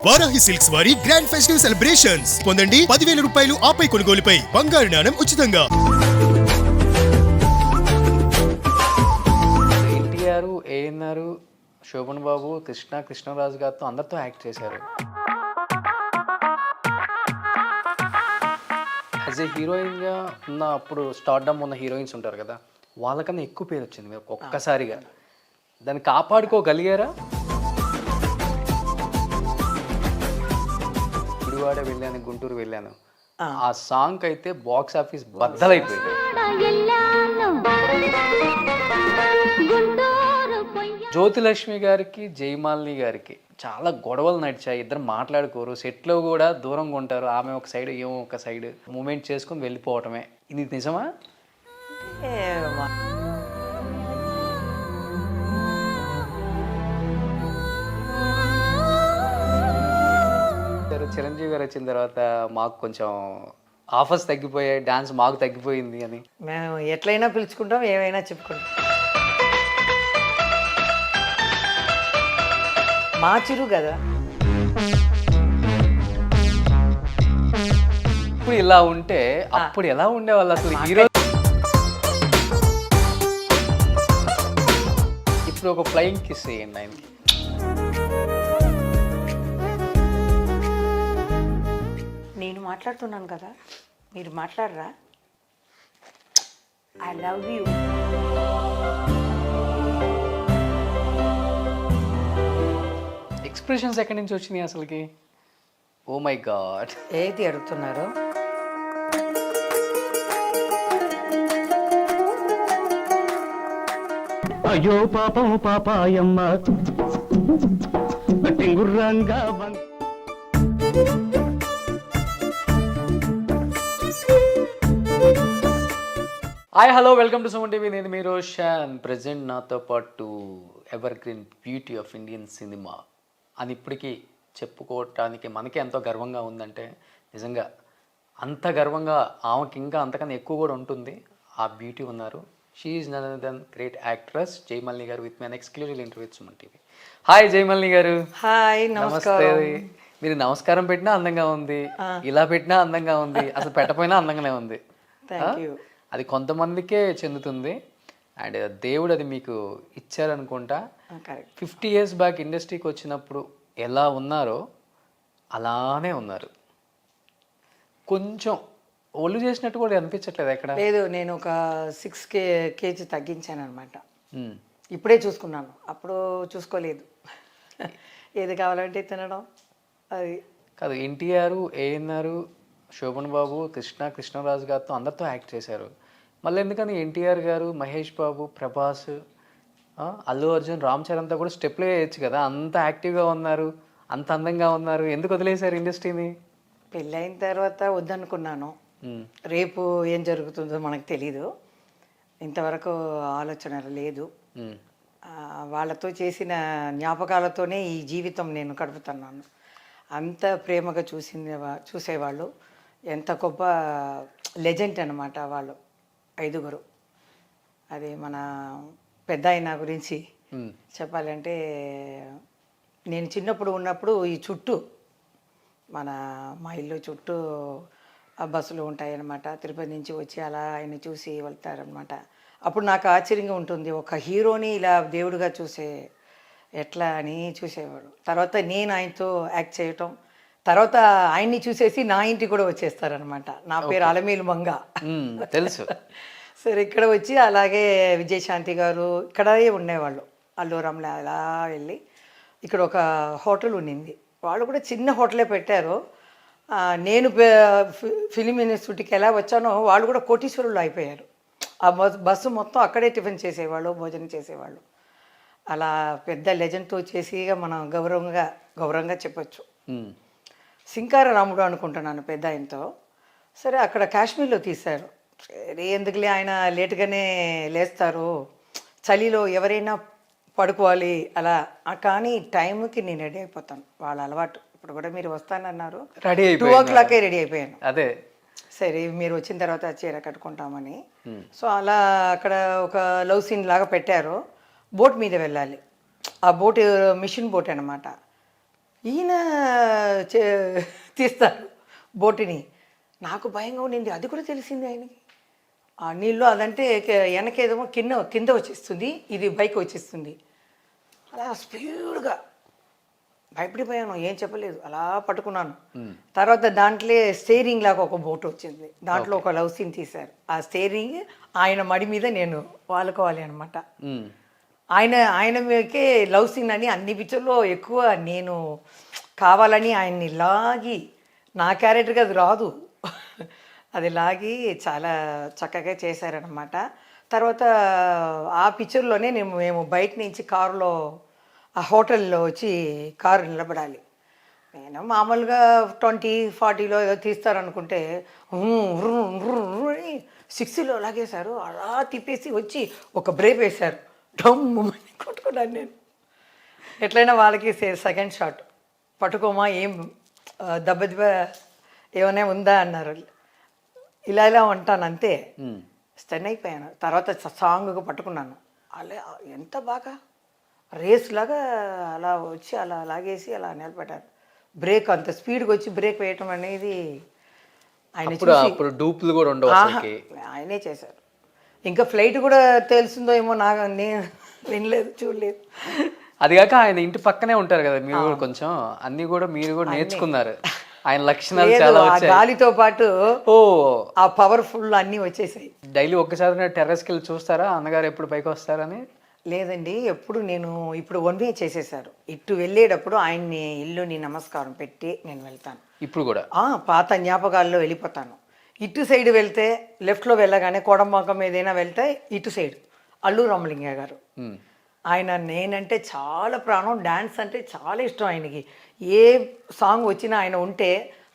Varahi silks వారి grand festive celebrations పొందండి 10,000 రూపాయలు ఆపై కొనుగోలుపై బంగారు నాణెం ఉచితంగా. ఎన్టీఆర్, ఏఎన్ఆర్, శోభన్ బాబు, కృష్ణరాజు గారితో అందరితో యాక్ట్ చేశారు. యాజ్ ఏ హీరోయిన్గా ఉన్న అప్పుడు స్టార్డమ్ ఉన్న హీరోయిన్స్ ఉంటారు కదా, వాళ్ళకన్నా ఎక్కువ పేరు వచ్చింది మీరు ఒక్కసారిగా. దాన్ని కాపాడుకోగలిగారా? గుడివాడ వెళ్ళాను, గుంటూరు వెళ్ళాను, ఆ సాంగ్ అయితే బాక్స్ ఆఫీస్ బద్దలైపోయింది. జ్యోతిలక్ష్మి గారికి, జయమాలిని గారికి చాలా గొడవలు నడిచాయి. ఇద్దరు మాట్లాడుకోరు, సెట్లో కూడా దూరంగా ఉంటారు. ఆమె ఒక సైడ్, ఏమో ఒక సైడ్ మూమెంట్ చేసుకుని వెళ్ళిపోవటమే. ఇది నిజమా? చిరంజీవి గారు వచ్చిన తర్వాత మాకు కొంచెం ఆఫర్స్ తగ్గిపోయాయి, డాన్స్ మాకు తగ్గిపోయింది అని. మేము ఎట్లయినా పిలుచుకుంటాం, ఏమైనా చెప్పుకుంటాం. మా చిరు కదా. ఇప్పుడు ఇలా ఉంటే అప్పుడు ఎలా ఉండేవాళ్ళు అసలు హీరో? ఇప్పుడు ఒక ఫ్లయింగ్ కిస్ చేయండి ఆయనకి. నేను మాట్లాడుతున్నాను కదా, మీరు మాట్లాడరా? I love you. ఎక్స్ప్రెషన్స్ ఎక్కడి నుంచి వచ్చినాయి అసలుకి? Oh my God. ఏది అడుగుతున్నారు? అయ్యో పాపం పాపాయమ్మ గుర్రంగా. Hi, hello, welcome to Suman TV. నేను మీ రోషన్. ప్రజెంట్ నాతో పాటు ever green beauty of Indian cinema అని ఇప్పటికీ చెప్పుకోవటానికి మనకి ఎంతో గర్వంగా ఉందంటే, నిజంగా అంత గర్వంగా ఆమెకి ఇంకా అంతకన్నా ఎక్కువ కూడా ఉంటుంది. ఆ బ్యూటీ ఉన్నారు. She is none other than great actress Jayamalini garu with my exclusive interview with Suman TV. Hi Jayamalini garu. Hi, నమస్తే. మీరు నమస్కారం పెట్టినా అందంగా ఉంది, ఇలా పెట్టినా అందంగా ఉంది, అసలు పెట్టపోయినా అందంగానే ఉంది. అది కొంతమందికే చెందుతుంది. అండ్ దేవుడు అది మీకు ఇచ్చారనుకుంటా. 50 years బ్యాక్ ఇండస్ట్రీకి వచ్చినప్పుడు ఎలా ఉన్నారో అలానే ఉన్నారు. కొంచెం ఒళ్ళు చేసినట్టు కూడా అనిపించట్లేదు ఎక్కడ? లేదు, నేను ఒక 6 kg తగ్గించాను అనమాట. ఇప్పుడే చూసుకున్నాను, అప్పుడు చూసుకోలేదు. ఏది కావాలంటే తినడం. అది కాదు, ఎన్టీఆర్, ఏఎన్ఆర్, శోభన్ బాబు, కృష్ణరాజు గారితో అందరితో యాక్ట్ చేశారు. మళ్ళీ ఎందుకని ఎన్టీఆర్ గారు, మహేష్ బాబు, ప్రభాస్, అల్లు అర్జున్, రామ్ చరణ్తో కూడా స్టెప్లు వేయచ్చు కదా? అంత యాక్టివ్గా ఉన్నారు, అంత అందంగా ఉన్నారు, ఎందుకు వదిలేశారు ఇండస్ట్రీని? పెళ్ళైన తర్వాత వద్దనుకున్నాను. రేపు ఏం జరుగుతుందో మనకు తెలీదు. ఇంతవరకు ఆలోచన లేదు. వాళ్ళతో చేసిన జ్ఞాపకాలతోనే ఈ జీవితం నేను గడుపుతున్నాను. అంత ప్రేమగా చూసేవాళ్ళు. ఎంత గొప్ప లెజెండ్ అనమాట వాళ్ళు 5. అది మన పెద్ద ఆయన గురించి చెప్పాలంటే, నేను చిన్నప్పుడు ఉన్నప్పుడు ఈ చుట్టూ మా ఇల్లు చుట్టూ బస్సులు ఉంటాయన్నమాట. తిరుపతి నుంచి వచ్చి అలా ఆయన చూసి వెళ్తారనమాట. అప్పుడు నాకు ఆశ్చర్యంగా ఉంటుంది, ఒక హీరోని ఇలా దేవుడిగా ఎట్లా అని చూసేవాడు. తర్వాత నేను ఆయనతో యాక్ట్ చేయటం, తర్వాత ఆయన్ని చూసేసి నా ఇంటికి కూడా వచ్చేస్తారనమాట. నా పేరు అలమేలు మంగ, తెలుసు. సరే, ఇక్కడ వచ్చి అలాగే విజయశాంతి గారు ఇక్కడే ఉండేవాళ్ళు. అల్లూరంలో అలా వెళ్ళి ఇక్కడ ఒక హోటల్ ఉండింది. వాళ్ళు కూడా చిన్న హోటలే పెట్టారు. నేను ఫిలిం ఇన్స్టిట్యూట్కి ఎలా వచ్చానో వాళ్ళు కూడా కోటీశ్వరులు అయిపోయారు. ఆ బస్సు మొత్తం అక్కడే టిఫిన్ చేసేవాళ్ళు, భోజనం చేసేవాళ్ళు. అలా పెద్ద లెజెండ్తో చేసి మనం గౌరవంగా చెప్పచ్చు. సింకార రాముడు అనుకుంటున్నాను పెద్ద ఆయనతో. సరే, అక్కడ కాశ్మీర్లో తీశారు. సరే, ఎందుకులే, ఆయన లేటుగానే లేస్తారు, చలిలో ఎవరైనా పడుకోవాలి అలా. కానీ టైంకి నేను రెడీ అయిపోతాను. వాళ్ళ అలవాటు. ఇప్పుడు కూడా మీరు వస్తానన్నారు, 2 o'clock రెడీ అయిపోయాను. అదే, సరే మీరు వచ్చిన తర్వాత చీర కట్టుకుంటామని. సో అలా అక్కడ ఒక లవ్ సీన్ లాగా పెట్టారు. బోట్ మీద వెళ్ళాలి. ఆ బోట్ మిషన్ బోట్ అనమాట. ఈయన తీస్తారు బోటుని. నాకు భయంగా ఉండింది, అది కూడా తెలిసింది ఆయనకి. ఆ నీళ్ళు అదంటే వెనకేదేమో కింద వచ్చేస్తుంది, ఇది బైక్ వచ్చేస్తుంది. అలా స్పీడ్గా భయపడిపోయాను, ఏం చెప్పలేదు, అలా పట్టుకున్నాను. తర్వాత దాంట్లో స్టీరింగ్ లాగా ఒక బోట్ వచ్చింది, దాంట్లో ఒక లవ్ సీన్ తీశారు. ఆ స్టీరింగ్ ఆయన మడి మీద నేను వాలుకోవాలి అనమాట. ఆయన మీదకే లవ్ సీన్ అని అన్ని పిక్చర్లో ఎక్కువ నేను కావాలని ఆయన్ని లాగి, నా క్యారెక్టర్కి అది రాదు, అది లాగి చాలా చక్కగా చేశారనమాట. తర్వాత ఆ పిక్చర్లోనే మేము బయట నుంచి కారులో ఆ హోటల్లో వచ్చి కారు నిలబడాలి. నేను మామూలుగా 20-40లో ఏదో తీస్తారనుకుంటే 60లో లాగేశారు. అలా తిప్పేసి వచ్చి ఒక బ్రేక్ వేశారు, డమ్మని కొట్టుకున్నాను నేను. ఎట్లయినా వాళ్ళకి సెకండ్ షాట్ పట్టుకోమా, ఏం దెబ్బ ఏమైనా ఉందా అన్నారు. ఇలా ఉంటాను అంతే, స్టన్ అయిపోయాను. తర్వాత సాంగ్గా పట్టుకున్నాను, అలా ఎంత బాగా రేస్ లాగా అలా వచ్చి అలా లాగేసి అలా నిలబెట్టారు. బ్రేక్ అంత స్పీడ్గా వచ్చి బ్రేక్ వేయటం అనేది ఆయన అప్పుడు డూప్లు కూడా ఉండవు అసలుకి. ఆయనే చేశారు. ఇంకా ఫ్లైట్ కూడా తెలిసిందో ఏమో, నాకు నేను వినలేదు, చూడలేదు. అది కాక ఆయన ఇంటి పక్కనే ఉంటారు కదా మీరు కూడా, కొంచెం అన్ని కూడా మీరు కూడా నేర్చుకున్నారు. ఆయన లక్షణాలు చాలా వచ్చాయి. గాలితో పాటు ఆ పవర్ఫుల్ అన్నీ వచ్చేసాయి. డైలీ ఒక్కసారి టెర్రస్కి వెళ్ళి చూస్తారా అన్నగారు ఎప్పుడు పైకి వస్తారని? లేదండి, ఎప్పుడు నేను ఇప్పుడు 1 వే చేసేసారు. ఇటు వెళ్ళేటప్పుడు ఆయన్ని ఇల్లుని నమస్కారం పెట్టి నేను వెళ్తాను ఇప్పుడు కూడా. పాత జ్ఞాపకాల్లో వెళ్ళిపోతాను. ఇటు సైడ్ వెళ్తే లెఫ్ట్లో వెళ్ళగానే కోడంబాకం ఏదైనా వెళ్తే ఇటు సైడ్ అల్లు రామలింగయ్య గారు, ఆయన నేనంటే చాలా ప్రాణం, డ్యాన్స్ అంటే చాలా ఇష్టం ఆయనకి. ఏ సాంగ్ వచ్చినా ఆయన ఉంటే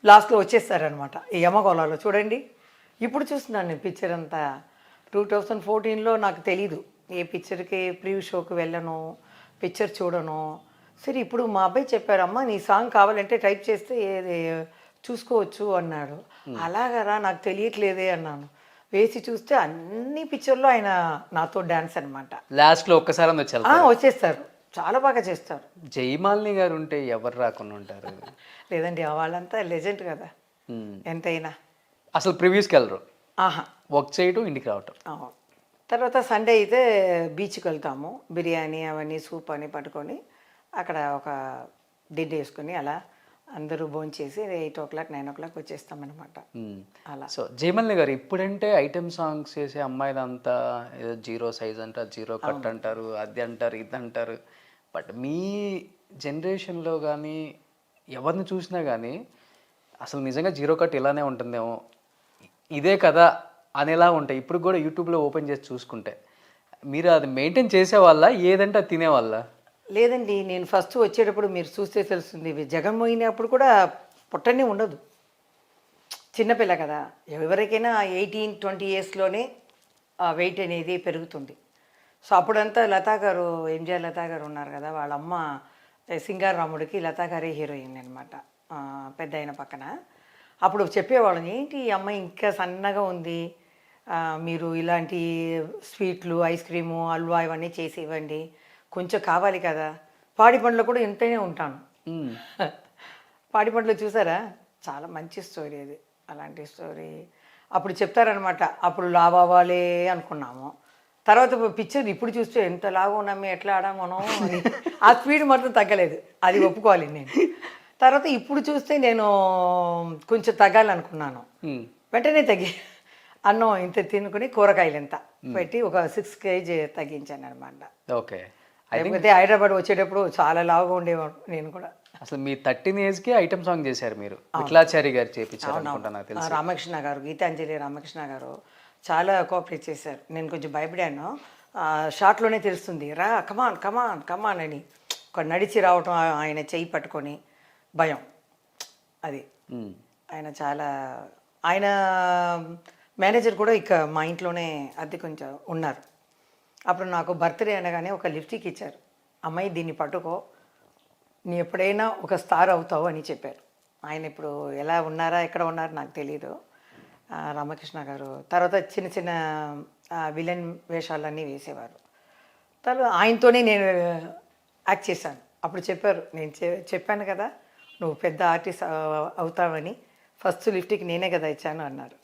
లాస్ట్లో వచ్చేస్తారనమాట. ఈ యమగోళాలో చూడండి, ఇప్పుడు చూస్తున్నాను నేను పిక్చర్ అంతా. 2014లో నాకు తెలీదు, ఏ పిక్చర్కి ప్రివ్యూ షోకి వెళ్ళను, పిక్చర్ చూడను. సరే ఇప్పుడు మా అబ్బాయి చెప్పారమ్మా, నీ సాంగ్ కావాలంటే టైప్ చేస్తే ఏది చూసుకోవచ్చు అన్నాడు. అలాగరా, నాకు తెలియట్లేదే అన్నాను. వేసి చూస్తే అన్ని పిక్చర్లో ఆయన నాతో డాన్స్ అనమాట. లాస్ట్లో ఒక్కసారి వచ్చేస్తారు, చాలా బాగా చేస్తారు. జయమాలిని గారు ఉంటే ఎవరు రాకుండా ఉంటారు? లేదండి, వాళ్ళంతా లెజెండ్ కదా ఎంతైనా. అసలు ప్రివ్యూస్కి వెళ్ళరు, వర్క్ చేయటం, ఇంటికి రావటం. తర్వాత సండే అయితే బీచ్కి వెళ్తాము, బిర్యానీ అవన్నీ సూప్ అని పట్టుకొని అక్కడ ఒక డిడ్ వేసుకొని అలా అందరూ భోంచేసి 8 o'clock 9 o'clock వచ్చేస్తామన్నమాట. అలా. సో జయమాలిని గారు ఇప్పుడంటే ఐటెం సాంగ్స్ చేసే అమ్మాయిలంతా ఏదో 0 సైజ్ అంటారు, 0 కట్ అంటారు, అది అంటారు, ఇది అంటారు. బట్ మీ జనరేషన్లో కానీ ఎవరిని చూసినా కానీ అసలు నిజంగా 0 కట్ ఇలానే ఉంటుందేమో, ఇదే కదా అనేలా ఉంటాయి. ఇప్పుడు కూడా యూట్యూబ్లో ఓపెన్ చేసి చూసుకుంటే మీరు అది మెయింటైన్ చేసేవాళ్ళ, ఏదంటే అది తినేవాళ్ళ? లేదండి, నేను ఫస్ట్ వచ్చేటప్పుడు మీరు చూస్తే తెలుస్తుంది, జగన్మోహినప్పుడు కూడా పొట్టనే ఉండదు, చిన్నపిల్ల కదా. ఎవరికైనా 18-20 yearsలోనే వెయిట్ అనేది పెరుగుతుంది. సో అప్పుడంతా లతా గారు, ఎంజిఆర్ లతా గారు ఉన్నారు కదా, వాళ్ళ అమ్మ సింగార్ రాముడికి లతా గారే హీరోయిన్ అనమాట, పెద్ద అయిన పక్కన. అప్పుడు చెప్పేవాళ్ళని, ఏంటి ఈ అమ్మాయి ఇంకా సన్నగా ఉంది, మీరు ఇలాంటి స్వీట్లు, ఐస్ క్రీము, హల్వా ఇవన్నీ చేసి ఇవ్వండి, కొంచెం కావాలి కదా. పాడి పండ్లు కూడా ఇంతనే ఉంటాను. పాడి పండ్లు చూసారా, చాలా మంచి స్టోరీ అది, అలాంటి స్టోరీ. అప్పుడు చెప్తారనమాట, అప్పుడు లావాలే అనుకున్నాము. తర్వాత పిక్చర్ ఇప్పుడు చూస్తే ఎంత లాగా ఉన్నామే, ఎట్లా ఆడాము మనం అని. ఆ స్పీడ్ మాత్రం తగ్గలేదు, అది ఒప్పుకోవాలి నేను. తర్వాత ఇప్పుడు చూస్తే నేను కొంచెం తగ్గాలనుకున్నాను, వెంటనే తగ్గి అన్నం ఇంత తినుకుని కూరగాయలు ఎంత పెట్టి ఒక 6 kg తగ్గించాను అనమాట. ఓకే. లేకపోతే హైదరాబాద్ వచ్చేటప్పుడు చాలా లావుగా ఉండేవాడు నేను కూడా. అసలు మీ 13 yearsకి ఐటమ్ సాంగ్ చేశారు మీరు, విఠలాచారి గారు చేపించారు అనుకుంటా నాకు తెలిసి. రామకృష్ణ గారు, గీతాంజలి రామకృష్ణ గారు చాలా కోఆపరేట్ చేశారు. నేను కొంచెం భయపడాను, షార్ట్లోనే తెలుస్తుంది, రా కమాన్ కమాన్ కమాన్ అని. ఒక నడిచి రావటం, ఆయన చెయ్యి పట్టుకొని భయం, అది ఆయన చాలా. ఆయన మేనేజర్ కూడా ఇక మా ఇంట్లోనే అద్దె కొంచెం ఉన్నారు. అప్పుడు నాకు బర్త్డే అనగానే ఒక లిప్స్టిక్ ఇచ్చారు, అమ్మాయి దీన్ని పట్టుకో, నీ ఎప్పుడైనా ఒక స్టార్ అవుతావు అని చెప్పారు. ఆయన ఇప్పుడు ఎలా ఉన్నారా, ఎక్కడ ఉన్నారో నాకు తెలీదు, రామకృష్ణ గారు. తర్వాత చిన్న చిన్న విలన్ వేషాలన్నీ వేసేవారు. తర్వాత ఆయనతోనే నేను యాక్ట్ చేశాను. అప్పుడు చెప్పారు, నేను చెప్పాను కదా నువ్వు పెద్ద ఆర్టిస్ట్ అవుతావని ఫస్ట్ లిఫ్ట్కి నేనే కదా ఇచ్చాను అన్నారు.